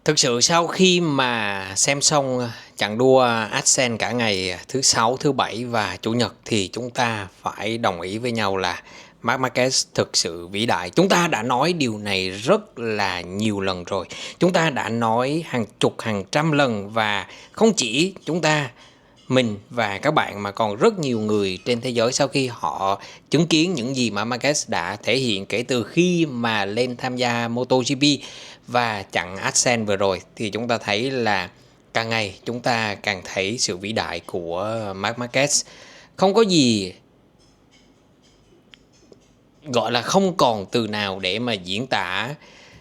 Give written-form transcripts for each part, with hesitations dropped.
Thực sự sau khi mà xem xong chặng đua Asen cả ngày thứ Sáu, thứ Bảy và Chủ nhật thì chúng ta phải đồng ý với nhau là Marc Marquez thực sự vĩ đại. Chúng ta đã nói điều này rất là nhiều lần rồi. Chúng ta đã nói hàng chục, hàng trăm lần và không chỉ chúng ta, mình và các bạn mà còn rất nhiều người trên thế giới sau khi họ chứng kiến những gì mà Marquez đã thể hiện kể từ khi mà lên tham gia MotoGP và chặng Asen vừa rồi thì chúng ta thấy là càng ngày chúng ta càng thấy sự vĩ đại của Marc Marquez. Không có gì gọi là không còn từ nào để mà diễn tả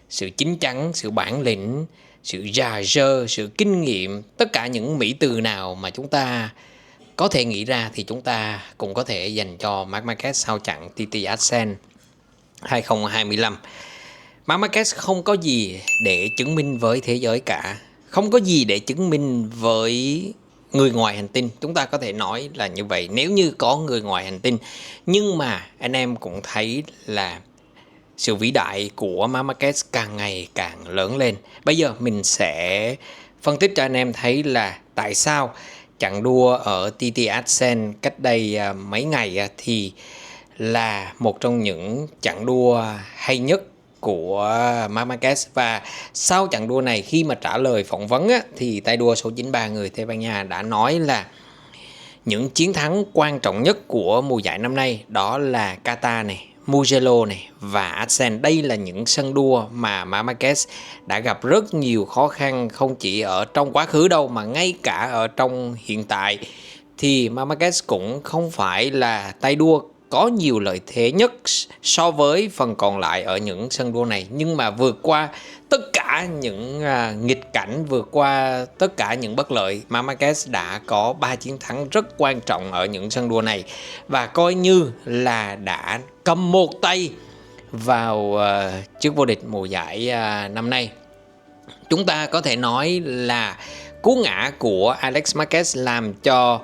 sự chín chắn, sự bản lĩnh, sự già dơ, sự kinh nghiệm, tất cả những mỹ từ nào mà chúng ta có thể nghĩ ra thì chúng ta cũng có thể dành cho Marc Marquez sau chặng TT Asen 2025. Marc Marquez không có gì để chứng minh với thế giới cả, không có gì để chứng minh với người ngoài hành tinh. Chúng ta có thể nói là như vậy nếu như có người ngoài hành tinh. Nhưng mà anh em cũng thấy là sự vĩ đại của Marc Marquez càng ngày càng lớn lên. Bây giờ mình sẽ phân tích cho anh em thấy là tại sao chặng đua ở TT Asen cách đây mấy ngày thì là một trong những chặng đua hay nhất của Marc Marquez. Và sau chặng đua này, khi mà trả lời phỏng vấn thì tay đua số 93 người Tây Ban Nha đã nói là những chiến thắng quan trọng nhất của mùa giải năm nay đó là Qatar này, Mugello này và Asen. Đây là những sân đua mà Marc Marquez đã gặp rất nhiều khó khăn, không chỉ ở trong quá khứ đâu mà ngay cả ở trong hiện tại. Thì Marc Marquez cũng không phải là tay đua có nhiều lợi thế nhất so với phần còn lại ở những sân đua này, nhưng mà vượt qua tất cả những nghịch cảnh, vượt qua tất cả những bất lợi, Marc Marquez đã có 3 chiến thắng rất quan trọng ở những sân đua này và coi như là đã cầm một tay vào chức vô địch mùa giải năm nay. Chúng ta có thể nói là cú ngã của Alex Marquez làm cho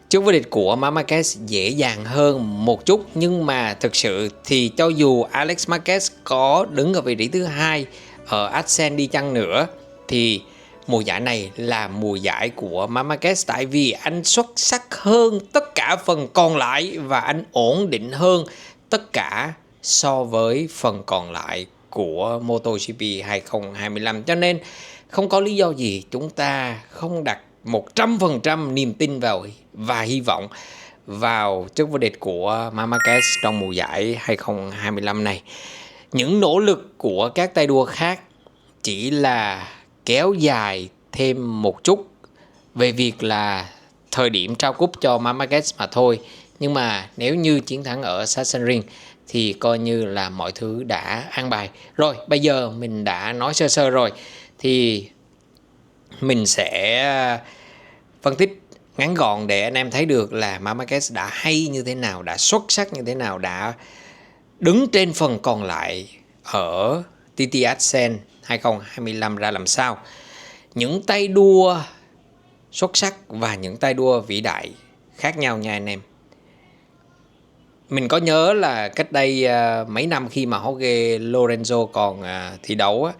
chức vô địch của Marc Marquez dễ dàng hơn một chút, nhưng mà thực sự thì cho dù Alex Marquez có đứng ở vị trí thứ hai ở Asen đi chăng nữa thì mùa giải này là mùa giải của Marc Marquez, tại vì anh xuất sắc hơn tất cả phần còn lại và anh ổn định hơn tất cả so với phần còn lại của MotoGP 2025. Cho nên không có lý do gì chúng ta không đặt 100% niềm tin vào và hy vọng vào chức vô địch của Marc Marquez trong mùa giải 2025 này. Những nỗ lực của các tay đua khác chỉ là kéo dài thêm một chút về việc là thời điểm trao cúp cho Marc Marquez mà thôi. Nhưng mà nếu như chiến thắng ở Sachsenring thì coi như là mọi thứ đã an bài. Rồi, bây giờ mình đã nói sơ sơ rồi thì mình sẽ phân tích ngắn gọn để anh em thấy được là Marc Marquez đã hay như thế nào, đã xuất sắc như thế nào, đã đứng trên phần còn lại ở TT Asen 2025 ra làm sao. Những tay đua xuất sắc và những tay đua vĩ đại khác nhau nha anh em. Mình có nhớ là cách đây mấy năm khi mà Jorge Lorenzo còn thi đấu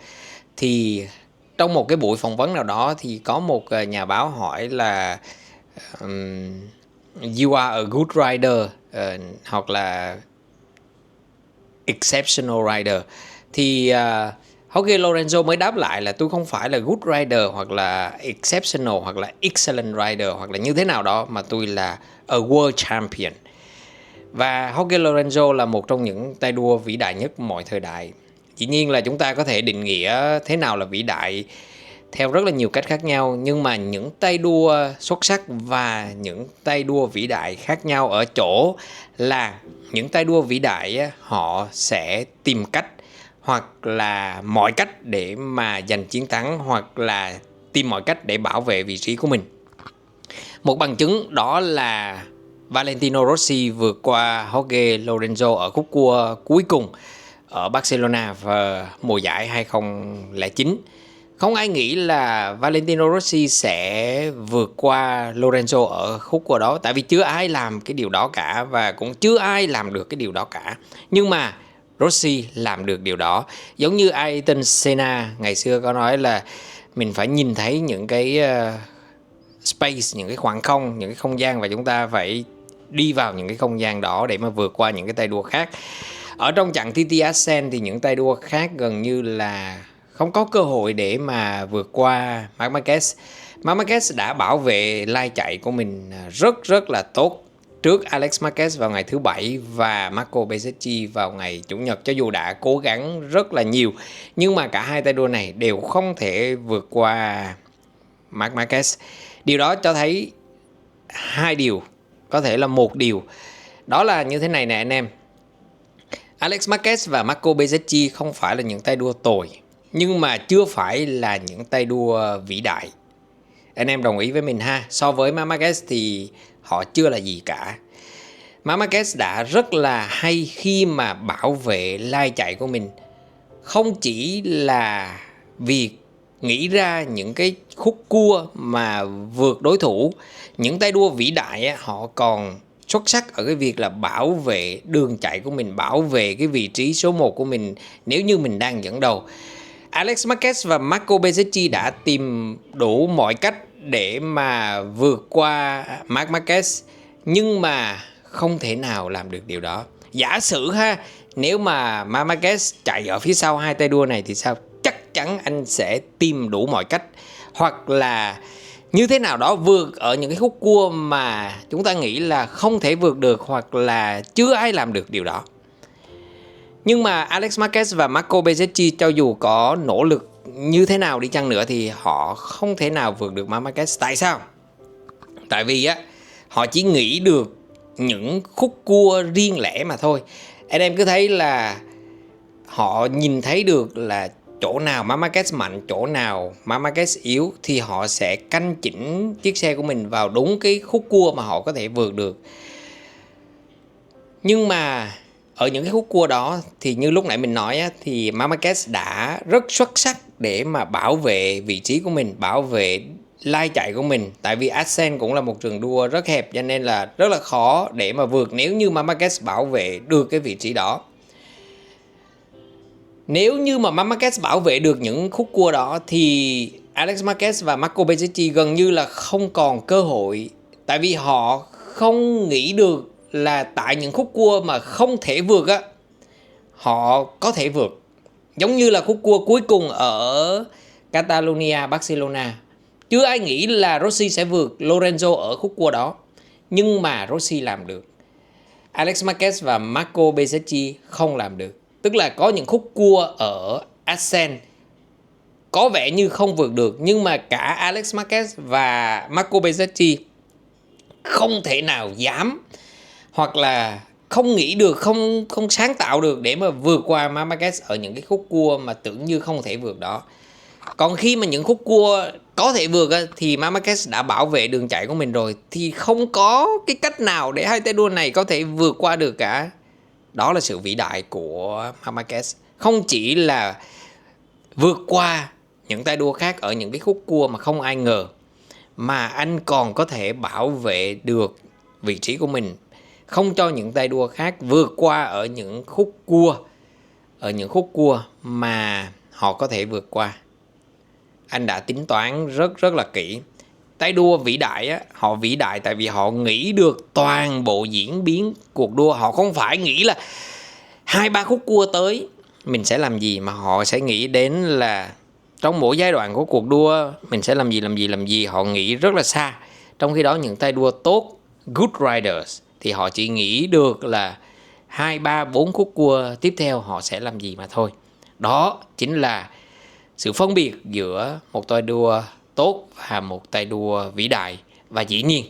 thì trong một cái buổi phỏng vấn nào đó thì có một nhà báo hỏi là you are a good rider hoặc là exceptional rider, thì Jorge Lorenzo mới đáp lại là tôi không phải là good rider hoặc là exceptional hoặc là excellent rider hoặc là như thế nào đó, mà tôi là a world champion. Và Jorge Lorenzo là một trong những tay đua vĩ đại nhất mọi thời đại. Dĩ nhiên là chúng ta có thể định nghĩa thế nào là vĩ đại theo rất là nhiều cách khác nhau, nhưng mà những tay đua xuất sắc và những tay đua vĩ đại khác nhau ở chỗ là những tay đua vĩ đại họ sẽ tìm cách hoặc là mọi cách để mà giành chiến thắng, hoặc là tìm mọi cách để bảo vệ vị trí của mình. Một bằng chứng đó là Valentino Rossi vượt qua Jorge Lorenzo ở khúc cua cuối cùng ở Barcelona vào mùa giải 2009. Không ai nghĩ là Valentino Rossi sẽ vượt qua Lorenzo ở khúc cua đó, tại vì chưa ai làm cái điều đó cả và cũng chưa ai làm được cái điều đó cả. Nhưng mà Rossi làm được điều đó. Giống như Ayrton Senna ngày xưa có nói là mình phải nhìn thấy những cái space, những cái khoảng không, những cái không gian, và chúng ta phải đi vào những cái không gian đó để mà vượt qua những cái tay đua khác. Ở trong chặng TT Ascent thì những tay đua khác gần như là không có cơ hội để mà vượt qua Marc Marquez. Marc Marquez đã bảo vệ lai chạy của mình rất là tốt trước Alex Marquez vào ngày thứ Bảy và Marco Bezzecchi vào ngày Chủ nhật. Cho dù đã cố gắng rất là nhiều, nhưng mà cả hai tay đua này đều không thể vượt qua Marc Marquez. Điều đó cho thấy hai điều, có thể là một điều. Đó là như thế này nè anh em. Alex Marquez và Marco Bezzecchi không phải là những tay đua tồi, nhưng mà chưa phải là những tay đua vĩ đại. Anh em đồng ý với mình ha. So với Marc Marquez thì họ chưa là gì cả. Marc Marquez đã rất là hay khi mà bảo vệ lai chạy của mình. Không chỉ là việc nghĩ ra những cái khúc cua mà vượt đối thủ, những tay đua vĩ đại họ còn xuất sắc ở cái việc là bảo vệ đường chạy của mình, bảo vệ cái vị trí số 1 của mình nếu như mình đang dẫn đầu. Alex Marquez và Marco Bezzecchi đã tìm đủ mọi cách để mà vượt qua Marc Marquez, nhưng mà không thể nào làm được điều đó. Giả sử ha, nếu mà Marc Marquez chạy ở phía sau hai tay đua này thì sao? Chắc chắn anh sẽ tìm đủ mọi cách, hoặc là như thế nào đó vượt ở những cái khúc cua mà chúng ta nghĩ là không thể vượt được, hoặc là chưa ai làm được điều đó. Nhưng mà Alex Marquez và Marco Bezzecchi cho dù có nỗ lực như thế nào đi chăng nữa thì họ không thể nào vượt được Marc Marquez. Tại sao? Tại vì họ chỉ nghĩ được những khúc cua riêng lẻ mà thôi. Anh em cứ thấy là họ nhìn thấy được là chỗ nào Marc Marquez mạnh, chỗ nào Marc Marquez yếu, thì họ sẽ canh chỉnh chiếc xe của mình vào đúng cái khúc cua mà họ có thể vượt được. Nhưng mà ở những cái khúc cua đó thì như lúc nãy mình nói thì Marc Marquez đã rất xuất sắc để mà bảo vệ vị trí của mình, bảo vệ lai chạy của mình. Tại vì Ascent cũng là một trường đua rất hẹp, cho nên là rất là khó để mà vượt nếu như Marc Marquez bảo vệ được cái vị trí đó. Nếu như mà Marc Marquez bảo vệ được những khúc cua đó thì Alex Marquez và Marco Bezzecchi gần như là không còn cơ hội. Tại vì họ không nghĩ được là tại những khúc cua mà không thể vượt họ có thể vượt. Giống như là khúc cua cuối cùng ở Catalonia, Barcelona. Chưa ai nghĩ là Rossi sẽ vượt Lorenzo ở khúc cua đó, nhưng mà Rossi làm được. Alex Marquez và Marco Bezzecchi không làm được. Tức là có những khúc cua ở Ascent có vẻ như không vượt được, nhưng mà cả Alex Marquez và Marco Bezzecchi không thể nào dám, hoặc là không nghĩ được, không sáng tạo được để mà vượt qua Marc Marquez ở những cái khúc cua mà tưởng như không thể vượt đó. Còn khi mà những khúc cua có thể vượt thì Marc Marquez đã bảo vệ đường chạy của mình rồi, thì không có cái cách nào để hai tay đua này có thể vượt qua được cả. Đó là sự vĩ đại của Marc Marquez. Không chỉ là vượt qua những tay đua khác ở những cái khúc cua mà không ai ngờ, mà anh còn có thể bảo vệ được vị trí của mình, không cho những tay đua khác vượt qua ở những khúc cua mà họ có thể vượt qua. Anh đã tính toán rất là kỹ. Tay đua vĩ đại họ vĩ đại tại vì họ nghĩ được toàn bộ diễn biến cuộc đua. Họ không phải nghĩ là 2-3 khúc cua tới mình sẽ làm gì, mà họ sẽ nghĩ đến là trong mỗi giai đoạn của cuộc đua mình sẽ làm gì. Họ nghĩ rất là xa. Trong khi đó những tay đua tốt, good riders, thì họ chỉ nghĩ được là 2-3-4 khúc cua tiếp theo họ sẽ làm gì mà thôi. Đó chính là sự phân biệt giữa một tay đua tốt và một tay đua vĩ đại. Và dĩ nhiên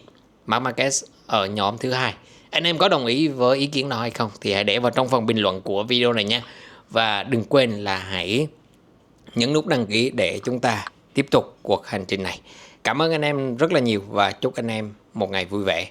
Marc Marquez ở nhóm thứ hai. Anh em có đồng ý với ý kiến đó hay không thì hãy để vào trong phần bình luận của video này nha. Và đừng quên là hãy nhấn nút đăng ký để chúng ta tiếp tục cuộc hành trình này. Cảm ơn anh em rất là nhiều và chúc anh em một ngày vui vẻ.